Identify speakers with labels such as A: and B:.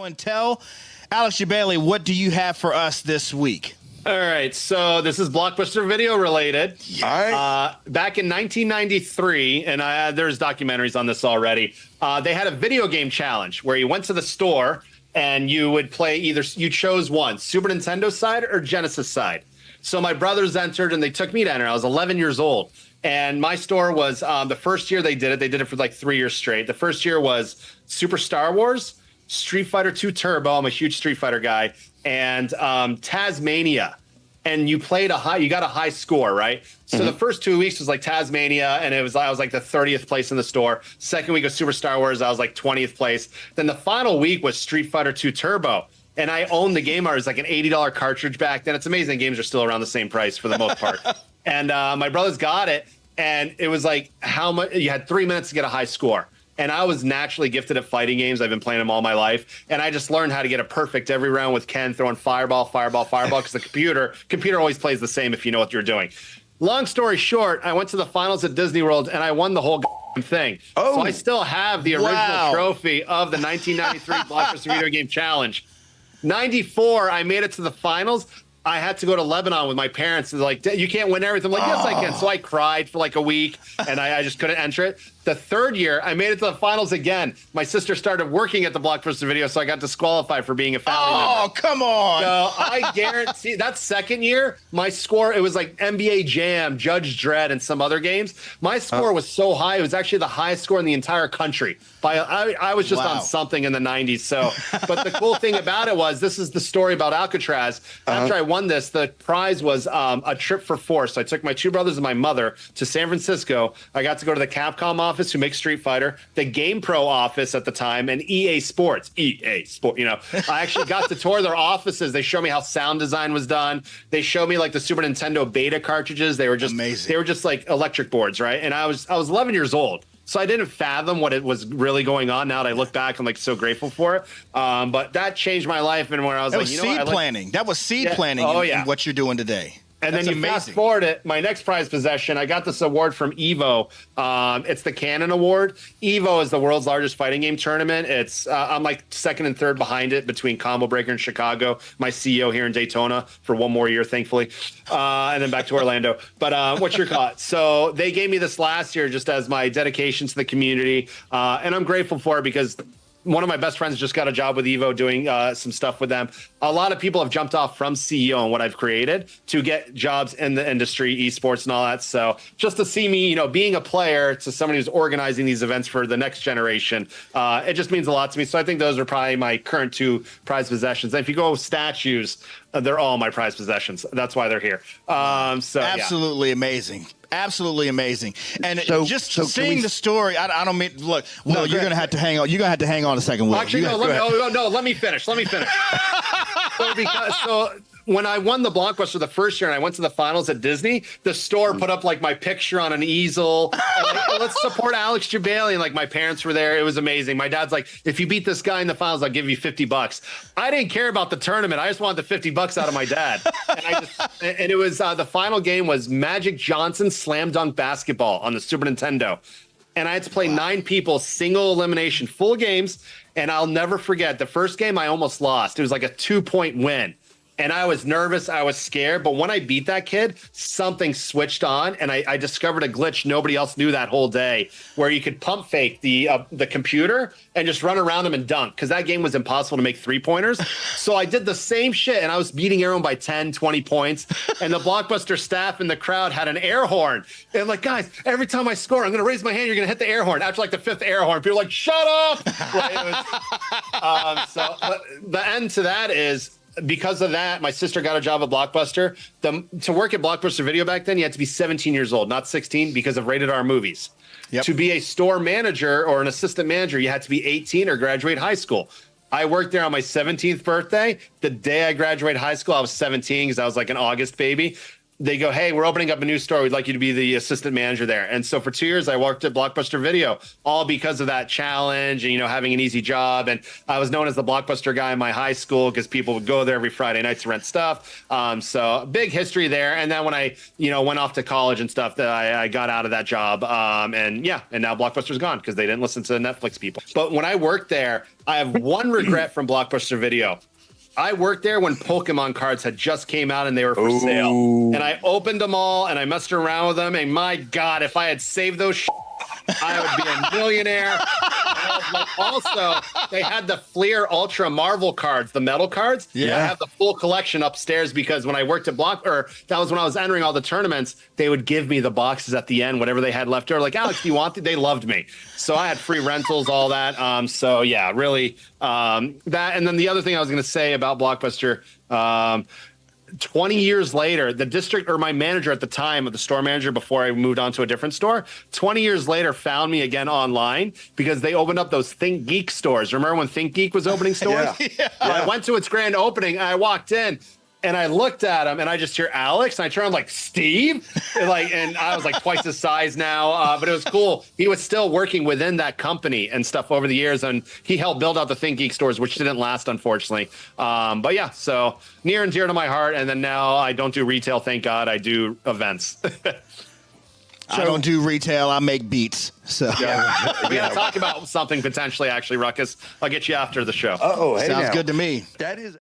A: and tell. Alex JEBAILEY, what do you have for us this week?
B: All right, so this is Blockbuster video related.
A: Yeah.
B: Back in 1993, and there's documentaries on this already, they had a video game challenge where you went to the store and you would play you chose one, Super Nintendo side or Genesis side. So my brothers entered and they took me to enter. I was 11 years old. And my store was, the first year they did it for like 3 years straight. The first year was Super Star Wars, Street Fighter 2 Turbo. I'm a huge Street Fighter guy. And Tasmania. And you got a high score, right? So the first 2 weeks was like Tasmania, and I was like the 30th place in the store. Second week of Super Star Wars, I was like 20th place. Then the final week was Street Fighter 2 Turbo. And I owned the game. It was like an $80 cartridge back then. It's amazing. Games are still around the same price for the most part. And my brothers got it. And it was like how much you had 3 minutes to get a high score. And I was naturally gifted at fighting games. I've been playing them all my life. And I just learned how to get it perfect every round with Ken throwing fireball, because the computer always plays the same if you know what you're doing. Long story short, I went to the finals at Disney World and I won the whole thing. Oh, so I still have the original trophy of the 1993 Blockbuster Video Game Challenge. 94, I made it to the finals. I had to go to Lebanon with my parents. They're like, you can't win everything. I'm like, yes, I can. So I cried for like a week and I just couldn't enter it. The third year, I made it to the finals again. My sister started working at the Blockbuster Video, so I got disqualified for being a family member.
A: Oh, come on.
B: So I guarantee that second year, my score, it was like NBA Jam, Judge Dredd, and some other games. My score was so high, it was actually the highest score in the entire country. I was just on something in the 90s. So, but the cool thing about it was, this is the story about Alcatraz. After I won this, the prize was a trip for 4. So I took my 2 brothers and my mother to San Francisco. I got to go to the Capcom office, who makes Street Fighter, the GamePro office at the time, and EA Sports. I actually got to tour their offices. They showed me how sound design was done. They showed me like the Super Nintendo beta cartridges. They were just amazing. They were just like electric boards, right? And I was 11 years old. So I didn't fathom what it was really going on. Now that I look back, I'm like so grateful for it. But that changed my life, and where I was like,
A: seed planning. That was seed planning in what you're doing today.
B: And then you fast forward it, my next prize possession, I got this award from EVO. It's the Canon Award. EVO is the world's largest fighting game tournament. It's I'm like second and third behind it between Combo Breaker in Chicago, my CEO here in Daytona for one more year, thankfully, and then back to Orlando. But what's your call? So they gave me this last year just as my dedication to the community, and I'm grateful for it because one of my best friends just got a job with EVO doing some stuff with them. A lot of people have jumped off from CEO and what I've created to get jobs in the industry, esports and all that. So just to see me, being a player to somebody who's organizing these events for the next generation, it just means a lot to me. So I think those are probably my current 2 prized possessions. And if you go with statues, they're all my prized possessions. That's why they're here.
A: Absolutely amazing. Absolutely amazing. And so seeing the story, I don't mean, look, Will, you're going to have to hang on. You're going to have to hang on a second, Will.
B: Actually, let me finish. So when I won the Blockbuster the first year and I went to the finals at Disney, the store put up like my picture on an easel. Like, let's support Alex JEBAILEY. And like my parents were there. It was amazing. My dad's like, if you beat this guy in the finals, I'll give you $50. I didn't care about the tournament. I just wanted the $50 out of my dad. And it was the final game was Magic Johnson Slam Dunk Basketball on the Super Nintendo. And I had to play 9 people, single elimination, full games. And I'll never forget the first game I almost lost. It was like a 2-point win. And I was nervous. I was scared. But when I beat that kid, something switched on. And I discovered a glitch nobody else knew that whole day where you could pump fake the computer and just run around him and dunk because that game was impossible to make 3-pointers. So I did the same shit. And I was beating everyone by 10, 20 points. And the Blockbuster staff in the crowd had an air horn. And like, guys, every time I score, I'm going to raise my hand. You're going to hit the air horn. After like the 5th air horn, people are like, shut up. But the end to that is, because of that, my sister got a job at Blockbuster. To work at Blockbuster Video back then, you had to be 17 years old, not 16, because of rated R movies. Yep. To be a store manager or an assistant manager, you had to be 18 or graduate high school. I worked there on my 17th birthday. The day I graduated high school, I was 17 because I was like an August baby. they go, hey, we're opening up a new store. We'd like you to be the assistant manager there. And so for 2 years, I worked at Blockbuster Video, all because of that challenge and, having an easy job. And I was known as the Blockbuster guy in my high school because people would go there every Friday night to rent stuff. So big history there. And then when I, went off to college and stuff, that I got out of that job. And now Blockbuster's gone because they didn't listen to Netflix people. But when I worked there, I have one regret from Blockbuster Video. I worked there when Pokemon cards had just came out and they were for sale. And I opened them all and I messed around with them. And my God, if I had saved those I would be a millionaire. And I was like, also, they had the Fleer Ultra Marvel cards, the metal cards.
A: Yeah.
B: I have the full collection upstairs because when I worked at that was when I was entering all the tournaments, they would give me the boxes at the end, whatever they had left over. Like, Alex, do you want it? They loved me. So I had free rentals, all that. So yeah, really that. And then the other thing I was going to say about Blockbuster, 20 years later, the district or my manager at the time, the store manager before I moved on to a different store, 20 years later found me again online because they opened up those Think Geek stores. Remember when Think Geek was opening stores?
A: Yeah.
B: I went to its grand opening and I walked in and I looked at him and I just hear Alex and I turned like Steve and I was like twice his size now, but it was cool. He was still working within that company and stuff over the years, and he helped build out the Think Geek stores, which didn't last, unfortunately. But yeah, so near and dear to my heart. And then now I don't do retail, thank God. I do events.
A: I don't do retail. I make beats. So
B: yeah. We gotta talk about something potentially, actually, Ruckus. I'll get you after the show.
C: Oh, hey,
A: sounds
C: now.
A: good to me.
C: That is.